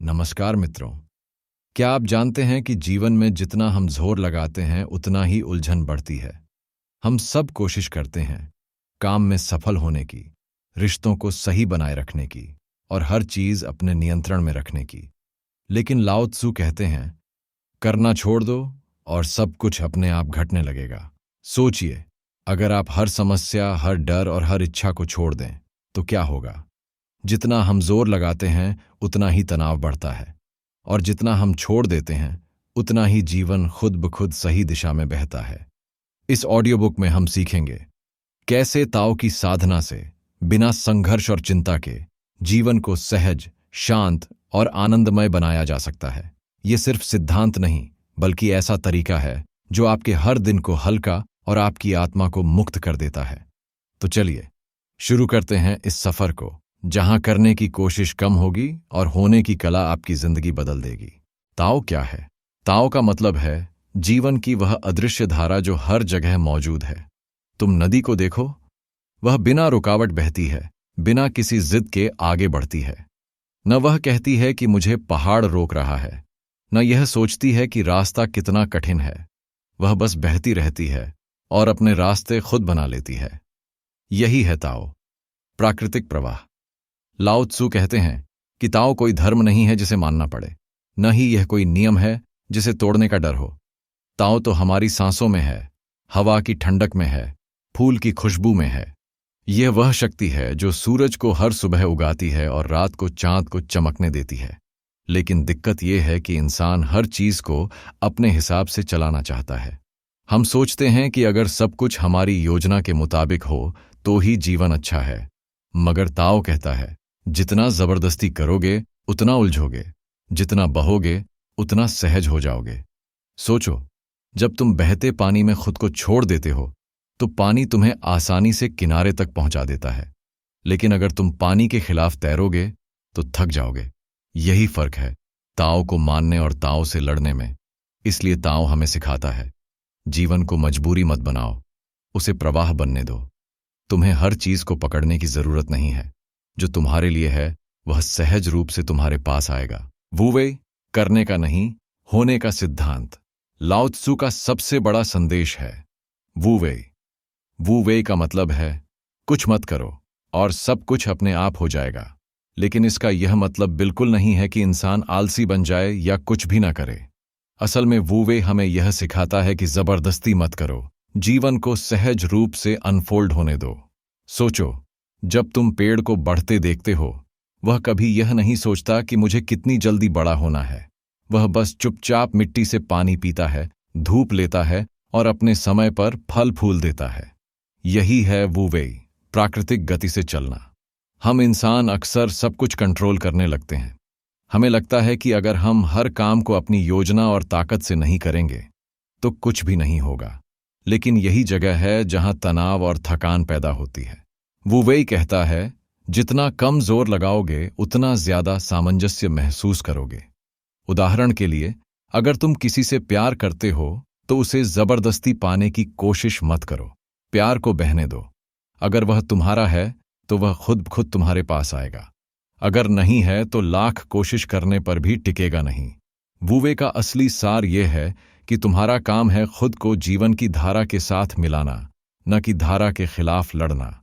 नमस्कार मित्रों। क्या आप जानते हैं कि जीवन में जितना हम जोर लगाते हैं उतना ही उलझन बढ़ती है। हम सब कोशिश करते हैं काम में सफल होने की, रिश्तों को सही बनाए रखने की और हर चीज अपने नियंत्रण में रखने की। लेकिन लाओ त्सु कहते हैं, करना छोड़ दो और सब कुछ अपने आप घटने लगेगा। सोचिए, अगर आप हर समस्या, हर डर और हर इच्छा को छोड़ दें तो क्या होगा। जितना हम जोर लगाते हैं उतना ही तनाव बढ़ता है, और जितना हम छोड़ देते हैं उतना ही जीवन खुद ब खुद सही दिशा में बहता है। इस ऑडियो बुक में हम सीखेंगे कैसे ताओ की साधना से बिना संघर्ष और चिंता के जीवन को सहज, शांत और आनंदमय बनाया जा सकता है। ये सिर्फ सिद्धांत नहीं, बल्कि ऐसा तरीका है जो आपके हर दिन को हल्का और आपकी आत्मा को मुक्त कर देता है। तो चलिए शुरू करते हैं इस सफर को, जहां करने की कोशिश कम होगी और होने की कला आपकी जिंदगी बदल देगी। ताओ क्या है? ताओ का मतलब है जीवन की वह अदृश्य धारा जो हर जगह मौजूद है। तुम नदी को देखो, वह बिना रुकावट बहती है, बिना किसी जिद के आगे बढ़ती है। न वह कहती है कि मुझे पहाड़ रोक रहा है, न यह सोचती है कि रास्ता कितना कठिन है। वह बस बहती रहती है और अपने रास्ते खुद बना लेती है। यही है ताओ, प्राकृतिक प्रवाह। लाओ त्सु कहते हैं कि ताओ कोई धर्म नहीं है जिसे मानना पड़े, न ही यह कोई नियम है जिसे तोड़ने का डर हो। ताओ तो हमारी सांसों में है, हवा की ठंडक में है, फूल की खुशबू में है। यह वह शक्ति है जो सूरज को हर सुबह उगाती है और रात को चांद को चमकने देती है। लेकिन दिक्कत यह है कि इंसान हर चीज को अपने हिसाब से चलाना चाहता है। हम सोचते हैं कि अगर सब कुछ हमारी योजना के मुताबिक हो तो ही जीवन अच्छा है। मगर ताओ कहता है, जितना जबरदस्ती करोगे उतना उलझोगे, जितना बहोगे उतना सहज हो जाओगे। सोचो, जब तुम बहते पानी में खुद को छोड़ देते हो तो पानी तुम्हें आसानी से किनारे तक पहुंचा देता है। लेकिन अगर तुम पानी के खिलाफ तैरोगे तो थक जाओगे। यही फर्क है ताओ को मानने और ताओ से लड़ने में। इसलिए ताओ हमें सिखाता है, जीवन को मजबूरी मत बनाओ, उसे प्रवाह बनने दो। तुम्हें हर चीज को पकड़ने की जरूरत नहीं है। जो तुम्हारे लिए है वह सहज रूप से तुम्हारे पास आएगा। वू वे, करने का नहीं, होने का सिद्धांत। लाओ त्सु का सबसे बड़ा संदेश है वू वे। वू वे का मतलब है कुछ मत करो और सब कुछ अपने आप हो जाएगा। लेकिन इसका यह मतलब बिल्कुल नहीं है कि इंसान आलसी बन जाए या कुछ भी ना करे। असल में वू वे हमें यह सिखाता है कि जबरदस्ती मत करो, जीवन को सहज रूप से अनफोल्ड होने दो। सोचो, जब तुम पेड़ को बढ़ते देखते हो, वह कभी यह नहीं सोचता कि मुझे कितनी जल्दी बड़ा होना है। वह बस चुपचाप मिट्टी से पानी पीता है, धूप लेता है और अपने समय पर फल फूल देता है। यही है वू वे, प्राकृतिक गति से चलना। हम इंसान अक्सर सब कुछ कंट्रोल करने लगते हैं। हमें लगता है कि अगर हम हर काम को अपनी योजना और ताकत से नहीं करेंगे तो कुछ भी नहीं होगा। लेकिन यही जगह है जहां तनाव और थकान पैदा होती है। वू वे कहता है, जितना कम जोर लगाओगे उतना ज्यादा सामंजस्य महसूस करोगे। उदाहरण के लिए, अगर तुम किसी से प्यार करते हो तो उसे जबरदस्ती पाने की कोशिश मत करो। प्यार को बहने दो। अगर वह तुम्हारा है तो वह खुद खुद तुम्हारे पास आएगा। अगर नहीं है तो लाख कोशिश करने पर भी टिकेगा नहीं। वू वे का असली सार यह है कि तुम्हारा काम है खुद को जीवन की धारा के साथ मिलाना, न कि धारा के खिलाफ लड़ना।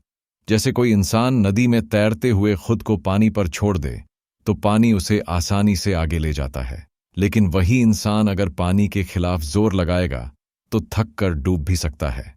जैसे कोई इंसान नदी में तैरते हुए खुद को पानी पर छोड़ दे तो पानी उसे आसानी से आगे ले जाता है। लेकिन वही इंसान अगर पानी के खिलाफ जोर लगाएगा तो थक कर डूब भी सकता है।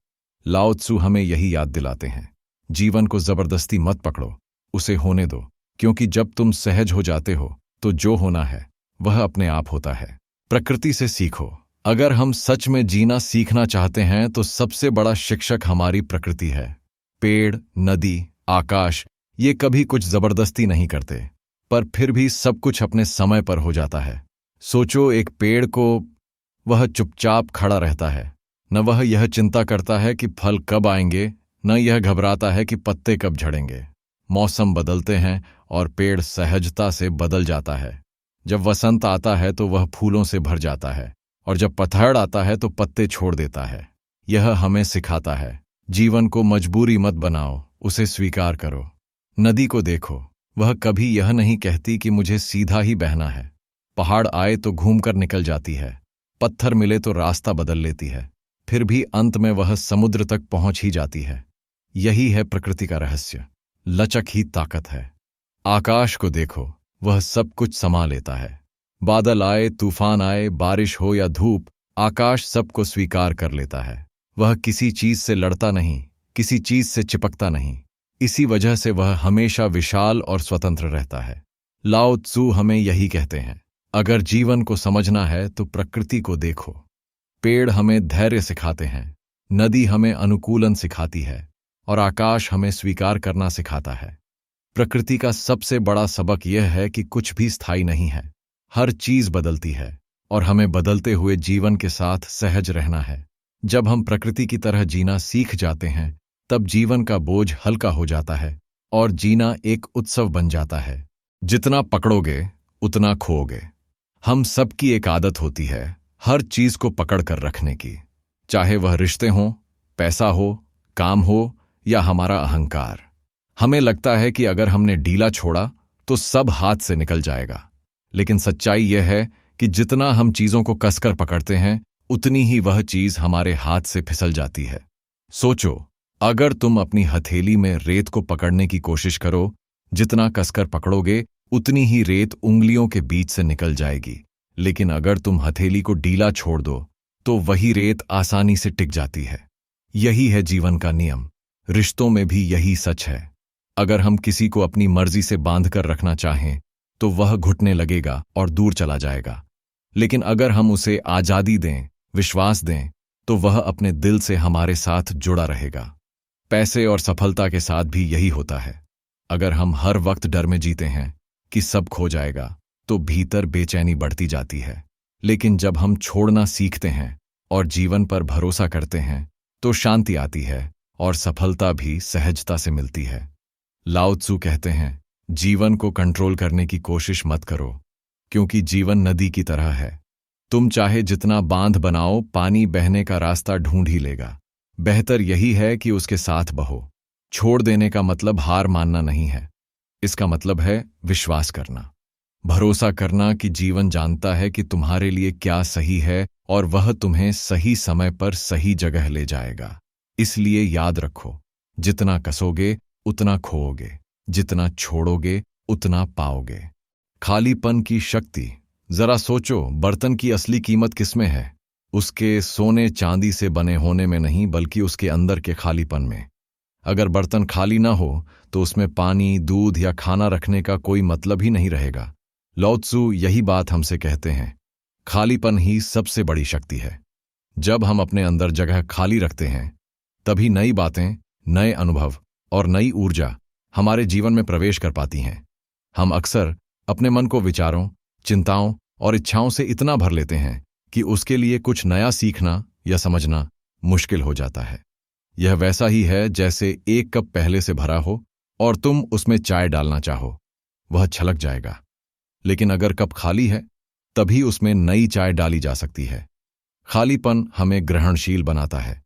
लाओ त्सु हमें यही याद दिलाते हैं, जीवन को जबरदस्ती मत पकड़ो, उसे होने दो। क्योंकि जब तुम सहज हो जाते हो तो जो होना है वह अपने आप होता है। प्रकृति से सीखो। अगर हम सच में जीना सीखना चाहते हैं तो सबसे बड़ा शिक्षक हमारी प्रकृति है। पेड़, नदी, आकाश, ये कभी कुछ जबरदस्ती नहीं करते, पर फिर भी सब कुछ अपने समय पर हो जाता है। सोचो, एक पेड़ को, वह चुपचाप खड़ा रहता है। न वह यह चिंता करता है कि फल कब आएंगे, न यह घबराता है कि पत्ते कब झड़ेंगे। मौसम बदलते हैं और पेड़ सहजता से बदल जाता है। जब वसंत आता है तो वह फूलों से भर जाता है, और जब पतझड़ आता है तो पत्ते छोड़ देता है। यह हमें सिखाता है, जीवन को मजबूरी मत बनाओ, उसे स्वीकार करो। नदी को देखो, वह कभी यह नहीं कहती कि मुझे सीधा ही बहना है। पहाड़ आए तो घूमकर निकल जाती है, पत्थर मिले तो रास्ता बदल लेती है, फिर भी अंत में वह समुद्र तक पहुंच ही जाती है। यही है प्रकृति का रहस्य। लचक ही ताकत है। आकाश को देखो, वह सब कुछ समा लेता है। बादल आए, तूफान आए, बारिश हो या धूप, आकाश सबको स्वीकार कर लेता है। वह किसी चीज से लड़ता नहीं, किसी चीज से चिपकता नहीं। इसी वजह से वह हमेशा विशाल और स्वतंत्र रहता है। लाओ त्सु हमें यही कहते हैं, अगर जीवन को समझना है तो प्रकृति को देखो। पेड़ हमें धैर्य सिखाते हैं, नदी हमें अनुकूलन सिखाती है और आकाश हमें स्वीकार करना सिखाता है। प्रकृति का सबसे बड़ा सबक यह है कि कुछ भी स्थायी नहीं है। हर चीज बदलती है और हमें बदलते हुए जीवन के साथ सहज रहना है। जब हम प्रकृति की तरह जीना सीख जाते हैं, तब जीवन का बोझ हल्का हो जाता है और जीना एक उत्सव बन जाता है। जितना पकड़ोगे उतना खोओगे। हम सबकी एक आदत होती है हर चीज को पकड़ कर रखने की, चाहे वह रिश्ते हों, पैसा हो, काम हो या हमारा अहंकार। हमें लगता है कि अगर हमने ढीला छोड़ा तो सब हाथ से निकल जाएगा, लेकिन सच्चाई यह है कि जितना हम चीजों को कसकर पकड़ते हैं, उतनी ही वह चीज हमारे हाथ से फिसल जाती है। सोचो, अगर तुम अपनी हथेली में रेत को पकड़ने की कोशिश करो, जितना कसकर पकड़ोगे उतनी ही रेत उंगलियों के बीच से निकल जाएगी। लेकिन अगर तुम हथेली को ढीला छोड़ दो तो वही रेत आसानी से टिक जाती है। यही है जीवन का नियम। रिश्तों में भी यही सच है। अगर हम किसी को अपनी मर्जी से बांधकर रखना चाहें तो वह घुटने लगेगा और दूर चला जाएगा। लेकिन अगर हम उसे आजादी दें, विश्वास दें, तो वह अपने दिल से हमारे साथ जुड़ा रहेगा। पैसे और सफलता के साथ भी यही होता है। अगर हम हर वक्त डर में जीते हैं कि सब खो जाएगा, तो भीतर बेचैनी बढ़ती जाती है। लेकिन जब हम छोड़ना सीखते हैं और जीवन पर भरोसा करते हैं, तो शांति आती है और सफलता भी सहजता से मिलती है। लाओ त्सु कहते हैं, जीवन को कंट्रोल करने की कोशिश मत करो, क्योंकि जीवन नदी की तरह है। तुम चाहे जितना बांध बनाओ, पानी बहने का रास्ता ढूंढ ही लेगा। बेहतर यही है कि उसके साथ बहो। छोड़ देने का मतलब हार मानना नहीं है, इसका मतलब है विश्वास करना, भरोसा करना कि जीवन जानता है कि तुम्हारे लिए क्या सही है और वह तुम्हें सही समय पर सही जगह ले जाएगा। इसलिए याद रखो, जितना कसोगे उतना खोओगे, जितना छोड़ोगे उतना पाओगे। खालीपन की शक्ति। जरा सोचो, बर्तन की असली कीमत किसमें है? उसके सोने चांदी से बने होने में नहीं, बल्कि उसके अंदर के खालीपन में। अगर बर्तन खाली ना हो तो उसमें पानी, दूध या खाना रखने का कोई मतलब ही नहीं रहेगा। लाओ त्सु यही बात हमसे कहते हैं, खालीपन ही सबसे बड़ी शक्ति है। जब हम अपने अंदर जगह खाली रखते हैं, तभी नई बातें, नए अनुभव और नई ऊर्जा हमारे जीवन में प्रवेश कर पाती हैं। हम अक्सर अपने मन को विचारों, चिंताओं और इच्छाओं से इतना भर लेते हैं कि उसके लिए कुछ नया सीखना या समझना मुश्किल हो जाता है। यह वैसा ही है जैसे एक कप पहले से भरा हो और तुम उसमें चाय डालना चाहो, वह छलक जाएगा। लेकिन अगर कप खाली है, तभी उसमें नई चाय डाली जा सकती है। खालीपन हमें ग्रहणशील बनाता है।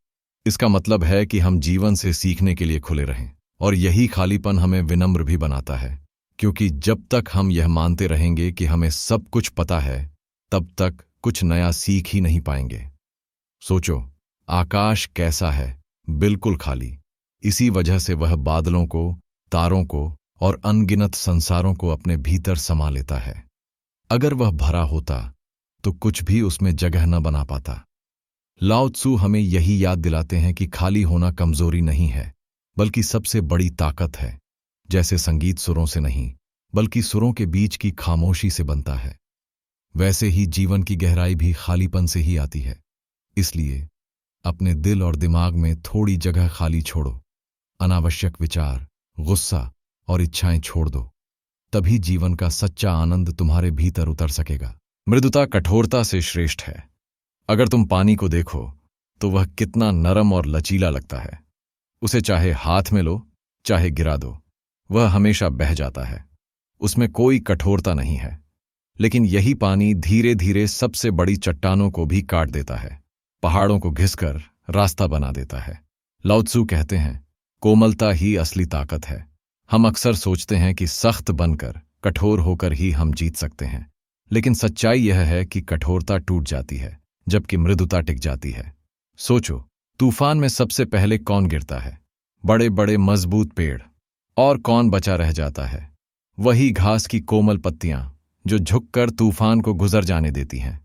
इसका मतलब है कि हम जीवन से सीखने के लिए खुले रहें, और यही खालीपन हमें विनम्र भी बनाता है, क्योंकि जब तक हम यह मानते रहेंगे कि हमें सब कुछ पता है, तब तक कुछ नया सीख ही नहीं पाएंगे। सोचो, आकाश कैसा है? बिल्कुल खाली। इसी वजह से वह बादलों को, तारों को और अनगिनत संसारों को अपने भीतर समा लेता है। अगर वह भरा होता तो कुछ भी उसमें जगह न बना पाता। लाओ त्सु हमें यही याद दिलाते हैं कि खाली होना कमजोरी नहीं है, बल्कि सबसे बड़ी ताकत है। जैसे संगीत सुरों से नहीं, बल्कि सुरों के बीच की खामोशी से बनता है, वैसे ही जीवन की गहराई भी खालीपन से ही आती है। इसलिए अपने दिल और दिमाग में थोड़ी जगह खाली छोड़ो। अनावश्यक विचार, गुस्सा और इच्छाएं छोड़ दो। तभी जीवन का सच्चा आनंद तुम्हारे भीतर उतर सकेगा। मृदुता कठोरता से श्रेष्ठ है। अगर तुम पानी को देखो तो वह कितना नरम और लचीला लगता है। उसे चाहे हाथ में लो, चाहे गिरा दो, वह हमेशा बह जाता है। उसमें कोई कठोरता नहीं है। लेकिन यही पानी धीरे धीरे सबसे बड़ी चट्टानों को भी काट देता है, पहाड़ों को घिसकर रास्ता बना देता है। लाओ त्सु कहते हैं, कोमलता ही असली ताकत है। हम अक्सर सोचते हैं कि सख्त बनकर, कठोर होकर ही हम जीत सकते हैं, लेकिन सच्चाई यह है कि कठोरता टूट जाती है जबकि मृदुता टिक जाती है। सोचो, तूफान में सबसे पहले कौन गिरता है? बड़े बड़े मजबूत पेड़। और कौन बचा रह जाता है? वही घास की कोमल पत्तियां जो झुककर तूफान को गुजर जाने देती हैं।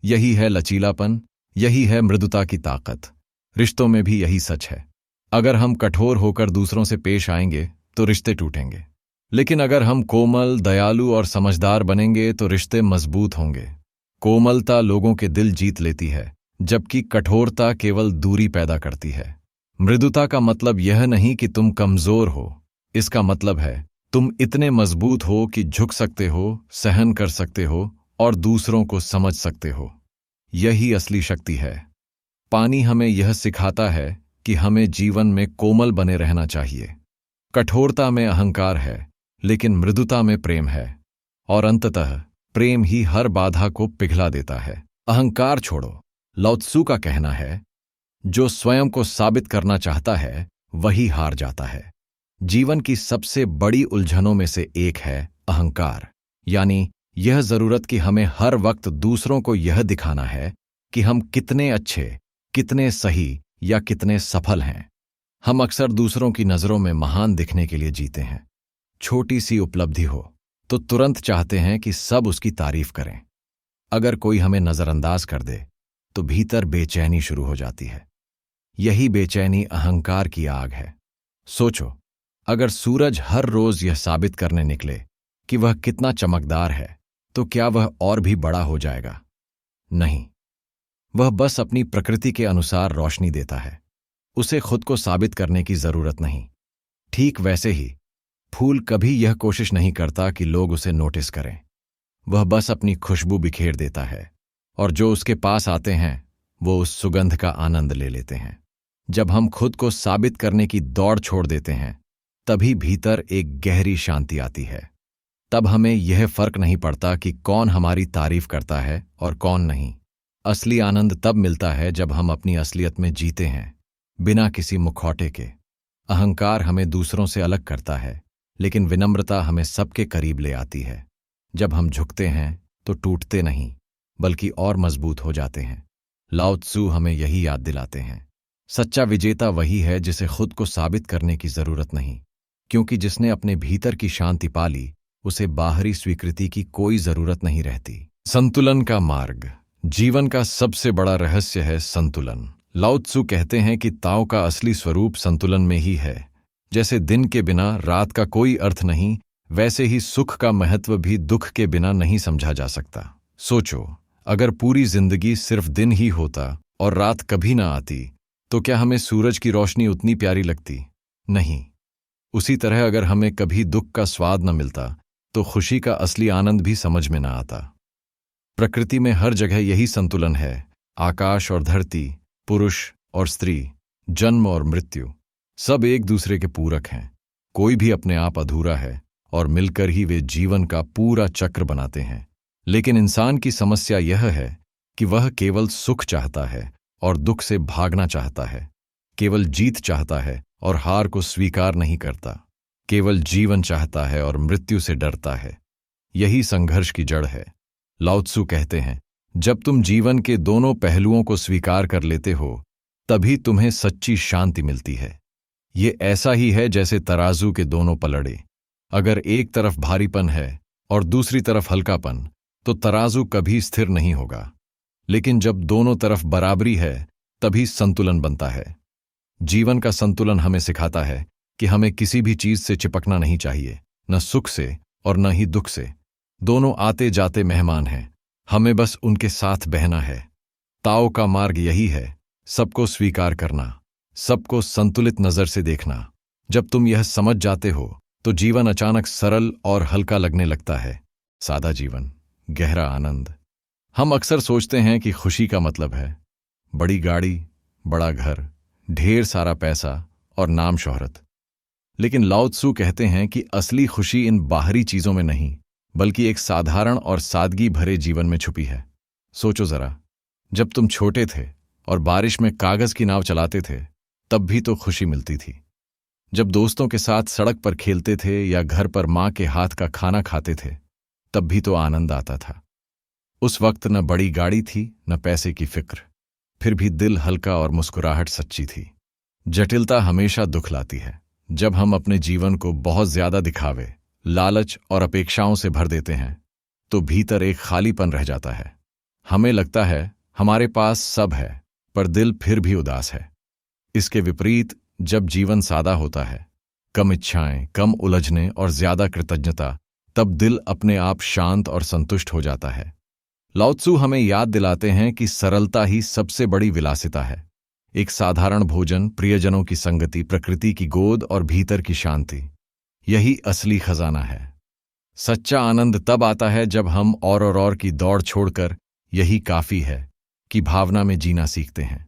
यही है लचीलापन, यही है मृदुता की ताकत। रिश्तों में भी यही सच है। अगर हम कठोर होकर दूसरों से पेश आएंगे तो रिश्ते टूटेंगे, लेकिन अगर हम कोमल, दयालु और समझदार बनेंगे तो रिश्ते मजबूत होंगे। कोमलता लोगों के दिल जीत लेती है, जबकि कठोरता केवल दूरी पैदा करती है। मृदुता का मतलब यह नहीं कि तुम कमजोर हो, इसका मतलब है तुम इतने मजबूत हो कि झुक सकते हो, सहन कर सकते हो और दूसरों को समझ सकते हो। यही असली शक्ति है। पानी हमें यह सिखाता है कि हमें जीवन में कोमल बने रहना चाहिए। कठोरता में अहंकार है, लेकिन मृदुता में प्रेम है। और अंततः प्रेम ही हर बाधा को पिघला देता है। अहंकार छोड़ो। लाओ त्सु का कहना है, जो स्वयं को साबित करना चाहता है वही हार जाता है। जीवन की सबसे बड़ी उलझनों में से एक है अहंकार, यानी यह जरूरत कि हमें हर वक्त दूसरों को यह दिखाना है कि हम कितने अच्छे, कितने सही या कितने सफल हैं। हम अक्सर दूसरों की नजरों में महान दिखने के लिए जीते हैं। छोटी सी उपलब्धि हो तो तुरंत चाहते हैं कि सब उसकी तारीफ करें। अगर कोई हमें नजरअंदाज कर दे तो भीतर बेचैनी शुरू हो जाती है। यही बेचैनी अहंकार की आग है। सोचो, अगर सूरज हर रोज यह साबित करने निकले कि वह कितना चमकदार है, तो क्या वह और भी बड़ा हो जाएगा? नहीं, वह बस अपनी प्रकृति के अनुसार रोशनी देता है। उसे खुद को साबित करने की जरूरत नहीं। ठीक वैसे ही फूल कभी यह कोशिश नहीं करता कि लोग उसे नोटिस करें। वह बस अपनी खुशबू बिखेर देता है, और जो उसके पास आते हैं वो उस सुगंध का आनंद ले लेते हैं। जब हम खुद को साबित करने की दौड़ छोड़ देते हैं, तभी भीतर एक गहरी शांति आती है। तब हमें यह फर्क नहीं पड़ता कि कौन हमारी तारीफ करता है और कौन नहीं। असली आनंद तब मिलता है जब हम अपनी असलियत में जीते हैं, बिना किसी मुखौटे के। अहंकार हमें दूसरों से अलग करता है, लेकिन विनम्रता हमें सबके करीब ले आती है। जब हम झुकते हैं तो टूटते नहीं, बल्कि और मजबूत हो जाते हैं। लाओ त्सु हमें यही याद दिलाते हैं। सच्चा विजेता वही है जिसे खुद को साबित करने की जरूरत नहीं, क्योंकि जिसने अपने भीतर की शांति पा ली, उसे बाहरी स्वीकृति की कोई जरूरत नहीं रहती। संतुलन का मार्ग। जीवन का सबसे बड़ा रहस्य है संतुलन। लाओ त्सु कहते हैं कि ताओ का असली स्वरूप संतुलन में ही है। जैसे दिन के बिना रात का कोई अर्थ नहीं, वैसे ही सुख का महत्व भी दुख के बिना नहीं समझा जा सकता। सोचो, अगर पूरी जिंदगी सिर्फ दिन ही होता और रात कभी ना आती, तो क्या हमें सूरज की रोशनी उतनी प्यारी लगती? नहीं। उसी तरह अगर हमें कभी दुख का स्वाद न मिलता, तो खुशी का असली आनंद भी समझ में न आता। प्रकृति में हर जगह यही संतुलन है। आकाश और धरती, पुरुष और स्त्री, जन्म और मृत्यु, सब एक दूसरे के पूरक हैं। कोई भी अपने आप अधूरा है, और मिलकर ही वे जीवन का पूरा चक्र बनाते हैं। लेकिन इंसान की समस्या यह है कि वह केवल सुख चाहता है और दुख से भागना चाहता है। केवल जीत चाहता है और हार को स्वीकार नहीं करता। केवल जीवन चाहता है और मृत्यु से डरता है। यही संघर्ष की जड़ है। लाओ त्सु कहते हैं, जब तुम जीवन के दोनों पहलुओं को स्वीकार कर लेते हो, तभी तुम्हें सच्ची शांति मिलती है। ये ऐसा ही है जैसे तराजू के दोनों पलड़े। अगर एक तरफ भारीपन है और दूसरी तरफ हल्कापन, तो तराजू कभी स्थिर नहीं होगा। लेकिन जब दोनों तरफ बराबरी है, तभी संतुलन बनता है। जीवन का संतुलन हमें सिखाता है कि हमें किसी भी चीज से चिपकना नहीं चाहिए, न सुख से और न ही दुख से। दोनों आते जाते मेहमान हैं, हमें बस उनके साथ बहना है। ताओ का मार्ग यही है, सबको स्वीकार करना, सबको संतुलित नजर से देखना। जब तुम यह समझ जाते हो, तो जीवन अचानक सरल और हल्का लगने लगता है। सादा जीवन, गहरा आनंद। हम अक्सर सोचते हैं कि खुशी का मतलब है बड़ी गाड़ी, बड़ा घर, ढेर सारा पैसा और नाम शोहरत। लेकिन लाओ त्सु कहते हैं कि असली खुशी इन बाहरी चीजों में नहीं, बल्कि एक साधारण और सादगी भरे जीवन में छुपी है। सोचो जरा, जब तुम छोटे थे और बारिश में कागज की नाव चलाते थे, तब भी तो खुशी मिलती थी। जब दोस्तों के साथ सड़क पर खेलते थे या घर पर माँ के हाथ का खाना खाते थे, तब भी तो आनंद आता था। उस वक्त न बड़ी गाड़ी थी, न पैसे की फिक्र, फिर भी दिल हल्का और मुस्कुराहट सच्ची थी। जटिलता हमेशा दुख लाती है। जब हम अपने जीवन को बहुत ज्यादा दिखावे, लालच और अपेक्षाओं से भर देते हैं, तो भीतर एक खालीपन रह जाता है। हमें लगता है हमारे पास सब है, पर दिल फिर भी उदास है। इसके विपरीत जब जीवन सादा होता है, कम इच्छाएं, कम उलझने और ज्यादा कृतज्ञता, तब दिल अपने आप शांत और संतुष्ट हो जाता है। लाओ त्सु हमें याद दिलाते हैं कि सरलता ही सबसे बड़ी विलासिता है। एक साधारण भोजन, प्रियजनों की संगति, प्रकृति की गोद और भीतर की शांति, यही असली खजाना है। सच्चा आनंद तब आता है जब हम और की दौड़ छोड़कर यही काफी है कि भावना में जीना सीखते हैं।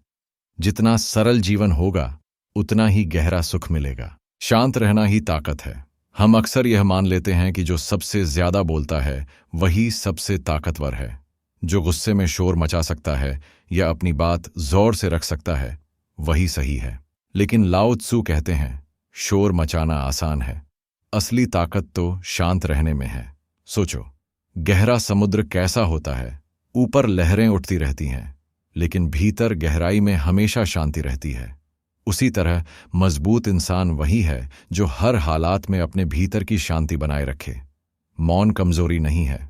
जितना सरल जीवन होगा, उतना ही गहरा सुख मिलेगा। शांत रहना ही ताकत है। हम अक्सर यह मान लेते हैं कि जो सबसे ज्यादा बोलता है वही सबसे ताकतवर है। जो गुस्से में शोर मचा सकता है या अपनी बात जोर से रख सकता है, वही सही है। लेकिन लाओ त्सु कहते हैं, शोर मचाना आसान है, असली ताकत तो शांत रहने में है। सोचो, गहरा समुद्र कैसा होता है? ऊपर लहरें उठती रहती हैं, लेकिन भीतर गहराई में हमेशा शांति रहती है। उसी तरह मजबूत इंसान वही है जो हर हालात में अपने भीतर की शांति बनाए रखे। मौन कमजोरी नहीं है।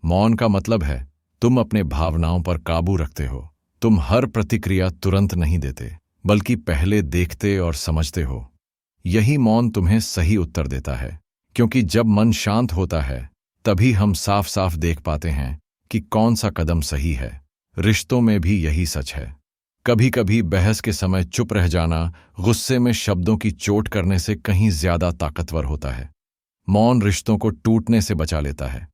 मौन का मतलब है तुम अपने भावनाओं पर काबू रखते हो। तुम हर प्रतिक्रिया तुरंत नहीं देते, बल्कि पहले देखते और समझते हो। यही मौन तुम्हें सही उत्तर देता है, क्योंकि जब मन शांत होता है, तभी हम साफ साफ देख पाते हैं कि कौन सा कदम सही है। रिश्तों में भी यही सच है। कभी कभी बहस के समय चुप रह जाना गुस्से में शब्दों की चोट करने से कहीं ज्यादा ताकतवर होता है। मौन रिश्तों को टूटने से बचा लेता है।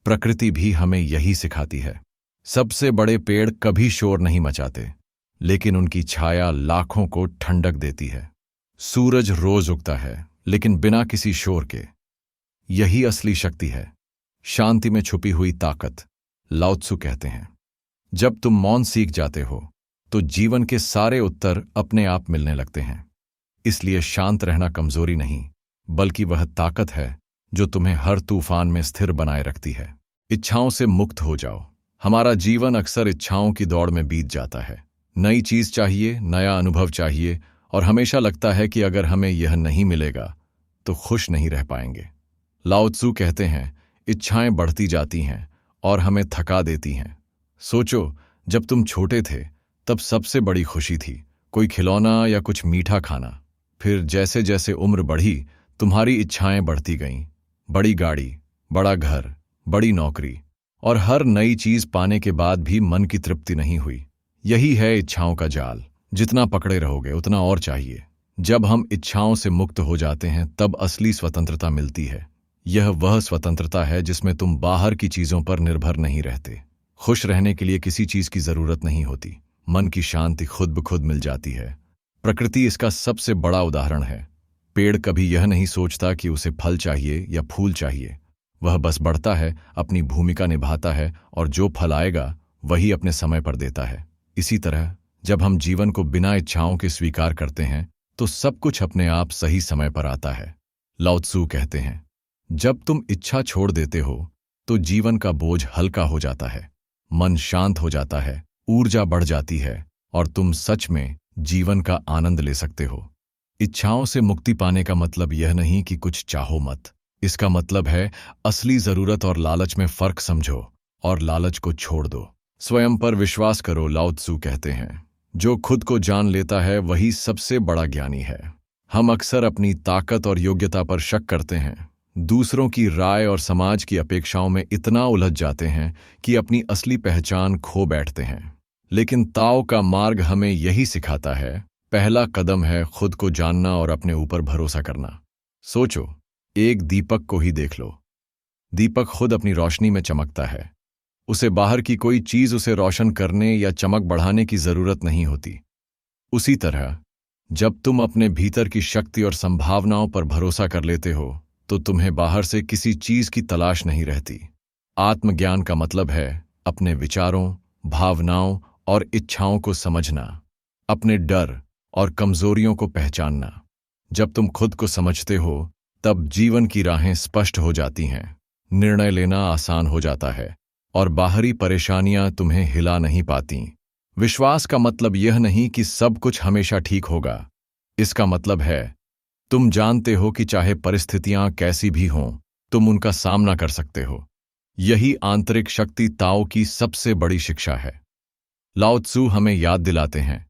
प्रकृति भी हमें यही सिखाती है। सबसे बड़े पेड़ कभी शोर नहीं मचाते, लेकिन उनकी छाया लाखों को ठंडक देती है। सूरज रोज उगता है, लेकिन बिना किसी शोर के। यही असली शक्ति है, शांति में छुपी हुई ताकत, लाओ त्सु कहते हैं। जब तुम मौन सीख जाते हो, तो जीवन के सारे उत्तर अपने आप मिलने लगते हैं। इसलिए शांत रहना कमजोरी नहीं, बल्कि वह ताकत है जो तुम्हें हर तूफान में स्थिर बनाए रखती है। इच्छाओं से मुक्त हो जाओ। हमारा जीवन अक्सर इच्छाओं की दौड़ में बीत जाता है। नई चीज चाहिए, नया अनुभव चाहिए, और हमेशा लगता है कि अगर हमें यह नहीं मिलेगा तो खुश नहीं रह पाएंगे। लाओ त्सु कहते हैं, इच्छाएं बढ़ती जाती हैं और हमें थका देती हैं। सोचो, जब तुम छोटे थे तब सबसे बड़ी खुशी थी कोई खिलौना या कुछ मीठा खाना। फिर जैसे जैसे उम्र बढ़ी, तुम्हारी इच्छाएं बढ़ती गईं। बड़ी गाड़ी, बड़ा घर, बड़ी नौकरी, और हर नई चीज पाने के बाद भी मन की तृप्ति नहीं हुई। यही है इच्छाओं का जाल। जितना पकड़े रहोगे उतना और चाहिए। जब हम इच्छाओं से मुक्त हो जाते हैं, तब असली स्वतंत्रता मिलती है। यह वह स्वतंत्रता है जिसमें तुम बाहर की चीजों पर निर्भर नहीं रहते। खुश रहने के लिए किसी चीज की जरूरत नहीं होती। मन की शांति खुद ब खुद मिल जाती है। प्रकृति इसका सबसे बड़ा उदाहरण है। पेड़ कभी यह नहीं सोचता कि उसे फल चाहिए या फूल चाहिए। वह बस बढ़ता है, अपनी भूमिका निभाता है, और जो फल आएगा वही अपने समय पर देता है। इसी तरह जब हम जीवन को बिना इच्छाओं के स्वीकार करते हैं, तो सब कुछ अपने आप सही समय पर आता है। लाओ त्सु कहते हैं, जब तुम इच्छा छोड़ देते हो तो जीवन का बोझ हल्का हो जाता है, मन शांत हो जाता है, ऊर्जा बढ़ जाती है, और तुम सच में जीवन का आनंद ले सकते हो। इच्छाओं से मुक्ति पाने का मतलब यह नहीं कि कुछ चाहो मत। इसका मतलब है असली जरूरत और लालच में फर्क समझो और लालच को छोड़ दो। स्वयं पर विश्वास करो। लाओ त्सु कहते हैं, जो खुद को जान लेता है वही सबसे बड़ा ज्ञानी है। हम अक्सर अपनी ताकत और योग्यता पर शक करते हैं, दूसरों की राय और समाज की अपेक्षाओं में इतना उलझ जाते हैं कि अपनी असली पहचान खो बैठते हैं। लेकिन ताओ का मार्ग हमें यही सिखाता है, पहला कदम है खुद को जानना और अपने ऊपर भरोसा करना। सोचो, एक दीपक को ही देख लो। दीपक खुद अपनी रोशनी में चमकता है। उसे बाहर की कोई चीज उसे रोशन करने या चमक बढ़ाने की जरूरत नहीं होती। उसी तरह जब तुम अपने भीतर की शक्ति और संभावनाओं पर भरोसा कर लेते हो, तो तुम्हें बाहर से किसी चीज की तलाश नहीं रहती। आत्मज्ञान का मतलब है अपने विचारों, भावनाओं और इच्छाओं को समझना, अपने डर और कमजोरियों को पहचानना। जब तुम खुद को समझते हो तब जीवन की राहें स्पष्ट हो जाती हैं, निर्णय लेना आसान हो जाता है और बाहरी परेशानियां तुम्हें हिला नहीं पाती। विश्वास का मतलब यह नहीं कि सब कुछ हमेशा ठीक होगा। इसका मतलब है तुम जानते हो कि चाहे परिस्थितियां कैसी भी हों, तुम उनका सामना कर सकते हो। यही आंतरिक शक्ति ताओ की सबसे बड़ी शिक्षा है। लाओ त्सू हमें याद दिलाते हैं,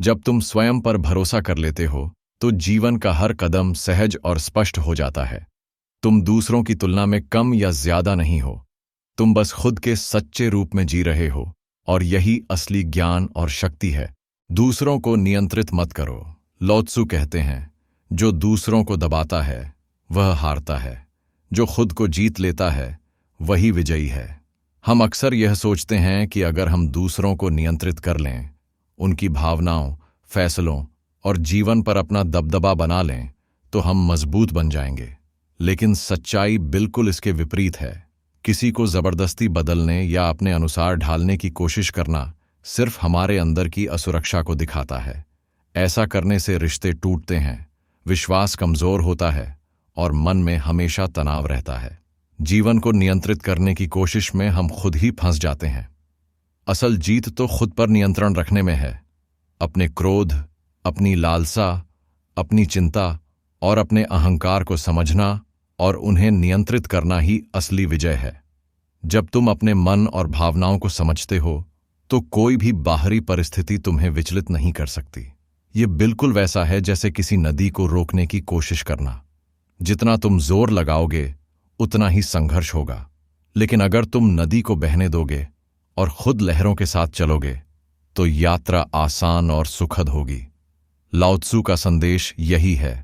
जब तुम स्वयं पर भरोसा कर लेते हो तो जीवन का हर कदम सहज और स्पष्ट हो जाता है। तुम दूसरों की तुलना में कम या ज्यादा नहीं हो, तुम बस खुद के सच्चे रूप में जी रहे हो, और यही असली ज्ञान और शक्ति है। दूसरों को नियंत्रित मत करो। लाओ त्सू कहते हैं, जो दूसरों को दबाता है वह हारता है, जो खुद को जीत लेता है वही विजयी है। हम अक्सर यह सोचते हैं कि अगर हम दूसरों को नियंत्रित कर लें, उनकी भावनाओं, फैसलों और जीवन पर अपना दबदबा बना लें, तो हम मजबूत बन जाएंगे। लेकिन सच्चाई बिल्कुल इसके विपरीत है। किसी को जबरदस्ती बदलने या अपने अनुसार ढालने की कोशिश करना सिर्फ हमारे अंदर की असुरक्षा को दिखाता है। ऐसा करने से रिश्ते टूटते हैं, विश्वास कमजोर होता है और मन में हमेशा तनाव रहता है। जीवन को नियंत्रित करने की कोशिश में हम खुद ही फंस जाते हैं। असल जीत तो खुद पर नियंत्रण रखने में है। अपने क्रोध, अपनी लालसा, अपनी चिंता और अपने अहंकार को समझना और उन्हें नियंत्रित करना ही असली विजय है। जब तुम अपने मन और भावनाओं को समझते हो तो कोई भी बाहरी परिस्थिति तुम्हें विचलित नहीं कर सकती। ये बिल्कुल वैसा है जैसे किसी नदी को रोकने की कोशिश करना। जितना तुम जोर लगाओगे उतना ही संघर्ष होगा, लेकिन अगर तुम नदी को बहने दोगे और खुद लहरों के साथ चलोगे तो यात्रा आसान और सुखद होगी। लाओ त्सू का संदेश यही है,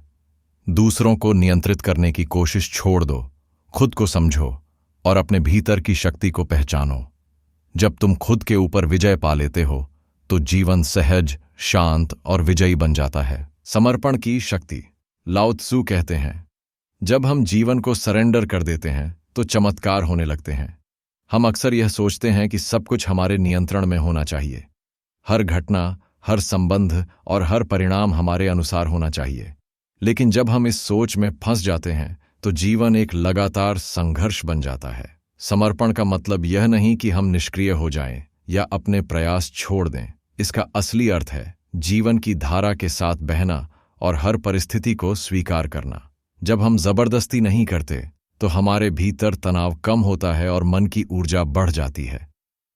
दूसरों को नियंत्रित करने की कोशिश छोड़ दो, खुद को समझो और अपने भीतर की शक्ति को पहचानो। जब तुम खुद के ऊपर विजय पा लेते हो तो जीवन सहज, शांत और विजयी बन जाता है। समर्पण की शक्ति। लाओ त्सू कहते हैं, जब हम जीवन को सरेंडर कर देते हैं तो चमत्कार होने लगते हैं। हम अक्सर यह सोचते हैं कि सब कुछ हमारे नियंत्रण में होना चाहिए। हर घटना, हर संबंध और हर परिणाम हमारे अनुसार होना चाहिए। लेकिन जब हम इस सोच में फंस जाते हैं तो जीवन एक लगातार संघर्ष बन जाता है। समर्पण का मतलब यह नहीं कि हम निष्क्रिय हो जाएं या अपने प्रयास छोड़ दें। इसका असली अर्थ है जीवन की धारा के साथ बहना और हर परिस्थिति को स्वीकार करना। जब हम जबरदस्ती नहीं करते तो हमारे भीतर तनाव कम होता है और मन की ऊर्जा बढ़ जाती है।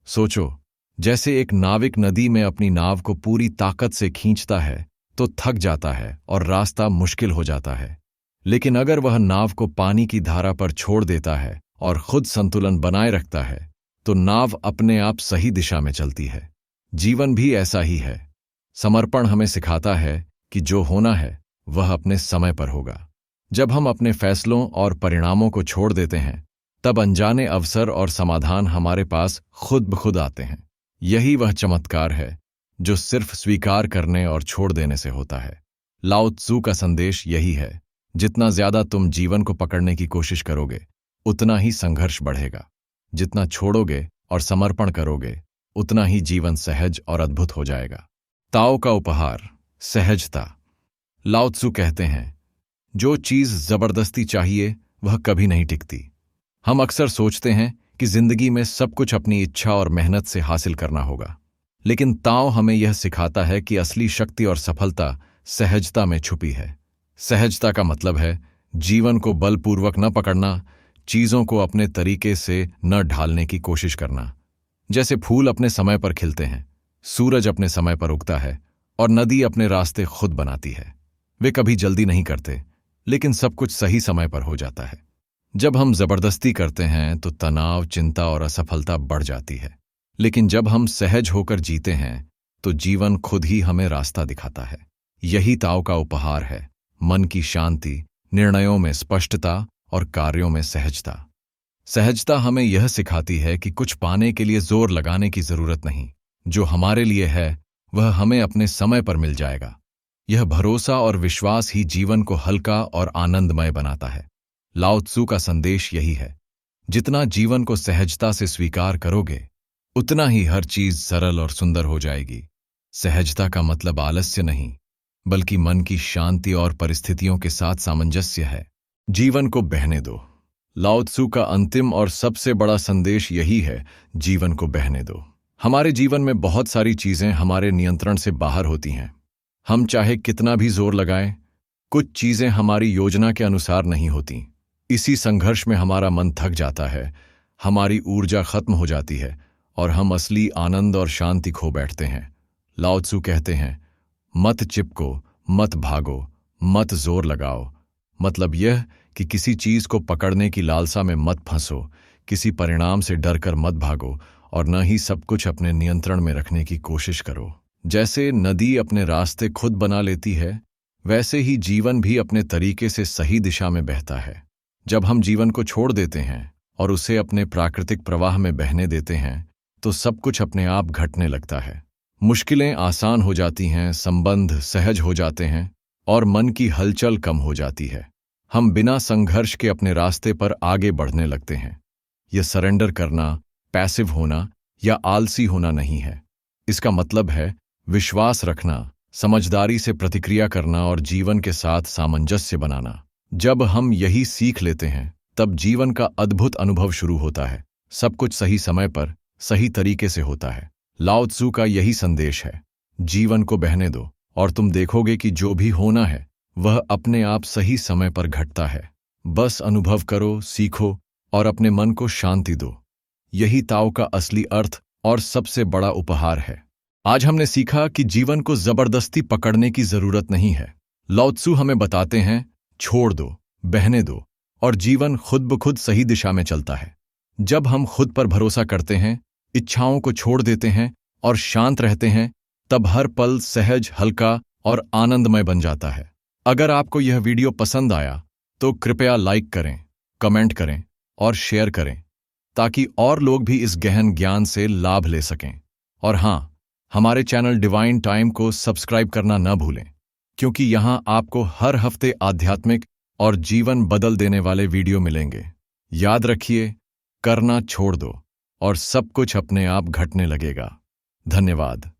सोचो, जैसे एक नाविक नदी में अपनी नाव को पूरी ताकत से खींचता है तो थक जाता है और रास्ता मुश्किल हो जाता है। लेकिन अगर वह नाव को पानी की धारा पर छोड़ देता है और खुद संतुलन बनाए रखता है तो नाव अपने आप सही दिशा में चलती है। जीवन भी ऐसा ही है। समर्पण हमें सिखाता है कि जो होना है वह अपने समय पर होगा। जब हम अपने फैसलों और परिणामों को छोड़ देते हैं तब अनजाने अवसर और समाधान हमारे पास खुद ब खुद आते हैं। यही वह चमत्कार है जो सिर्फ स्वीकार करने और छोड़ देने से होता है। लाओ त्सू का संदेश यही है, जितना ज्यादा तुम जीवन को पकड़ने की कोशिश करोगे उतना ही संघर्ष बढ़ेगा। जितना छोड़ोगे और समर्पण करोगे उतना ही जीवन सहज और अद्भुत हो जाएगा। ताओ का उपहार, सहजता। लाओ त्सू कहते हैं, जो चीज जबरदस्ती चाहिए वह कभी नहीं टिकती। हम अक्सर सोचते हैं कि जिंदगी में सब कुछ अपनी इच्छा और मेहनत से हासिल करना होगा, लेकिन ताओ हमें यह सिखाता है कि असली शक्ति और सफलता सहजता में छुपी है। सहजता का मतलब है जीवन को बलपूर्वक न पकड़ना, चीजों को अपने तरीके से न ढालने की कोशिश करना। जैसे फूल अपने समय पर खिलते हैं, सूरज अपने समय पर उगता है और नदी अपने रास्ते खुद बनाती है। वे कभी जल्दी नहीं करते, लेकिन सब कुछ सही समय पर हो जाता है। जब हम जबरदस्ती करते हैं तो तनाव, चिंता और असफलता बढ़ जाती है, लेकिन जब हम सहज होकर जीते हैं तो जीवन खुद ही हमें रास्ता दिखाता है। यही ताओ का उपहार है, मन की शांति, निर्णयों में स्पष्टता और कार्यों में सहजता। सहजता हमें यह सिखाती है कि कुछ पाने के लिए जोर लगाने की जरूरत नहीं। जो हमारे लिए है वह हमें अपने समय पर मिल जाएगा। यह भरोसा और विश्वास ही जीवन को हल्का और आनंदमय बनाता है। लाओ त्सू का संदेश यही है, जितना जीवन को सहजता से स्वीकार करोगे उतना ही हर चीज सरल और सुंदर हो जाएगी। सहजता का मतलब आलस्य नहीं, बल्कि मन की शांति और परिस्थितियों के साथ सामंजस्य है। जीवन को बहने दो। लाओ त्सु का अंतिम और सबसे बड़ा संदेश यही है, जीवन को बहने दो। हमारे जीवन में बहुत सारी चीजें हमारे नियंत्रण से बाहर होती हैं। हम चाहे कितना भी जोर लगाएं, कुछ चीजें हमारी योजना के अनुसार नहीं होती। इसी संघर्ष में हमारा मन थक जाता है, हमारी ऊर्जा खत्म हो जाती है और हम असली आनंद और शांति खो बैठते हैं। लाओ त्सु कहते हैं, मत चिपको, मत भागो, मत जोर लगाओ। मतलब यह कि किसी चीज को पकड़ने की लालसा में मत फंसो, किसी परिणाम से डरकर मत भागो और न ही सब कुछ अपने नियंत्रण में रखने की कोशिश करो। जैसे नदी अपने रास्ते खुद बना लेती है, वैसे ही जीवन भी अपने तरीके से सही दिशा में बहता है। जब हम जीवन को छोड़ देते हैं और उसे अपने प्राकृतिक प्रवाह में बहने देते हैं, तो सब कुछ अपने आप घटने लगता है। मुश्किलें आसान हो जाती हैं, संबंध सहज हो जाते हैं और मन की हलचल कम हो जाती है। हम बिना संघर्ष के अपने रास्ते पर आगे बढ़ने लगते हैं। यह सरेंडर करना, पैसिव होना या आलसी होना नहीं है। इसका मतलब है विश्वास रखना, समझदारी से प्रतिक्रिया करना और जीवन के साथ सामंजस्य बनाना। जब हम यही सीख लेते हैं, तब जीवन का अद्भुत अनुभव शुरू होता है। सब कुछ सही समय पर, सही तरीके से होता है। लाओ त्सु का यही संदेश है, जीवन को बहने दो और तुम देखोगे कि जो भी होना है वह अपने आप सही समय पर घटता है। बस अनुभव करो, सीखो और अपने मन को शांति दो। यही ताओ का असली अर्थ और सबसे बड़ा उपहार है। आज हमने सीखा कि जीवन को जबरदस्ती पकड़ने की जरूरत नहीं है। लाओ त्सु हमें बताते हैं, छोड़ दो, बहने दो और जीवन खुद ब खुद सही दिशा में चलता है। जब हम खुद पर भरोसा करते हैं, इच्छाओं को छोड़ देते हैं और शांत रहते हैं, तब हर पल सहज, हल्का और आनंदमय बन जाता है। अगर आपको यह वीडियो पसंद आया तो कृपया लाइक करें, कमेंट करें और शेयर करें, ताकि और लोग भी इस गहन ज्ञान से लाभ ले सकें। और हाँ, हमारे चैनल डिवाइन टाइम को सब्सक्राइब करना न भूलें, क्योंकि यहाँ आपको हर हफ्ते आध्यात्मिक और जीवन बदल देने वाले वीडियो मिलेंगे। याद रखिए, करना छोड़ दो और सब कुछ अपने आप घटने लगेगा। धन्यवाद।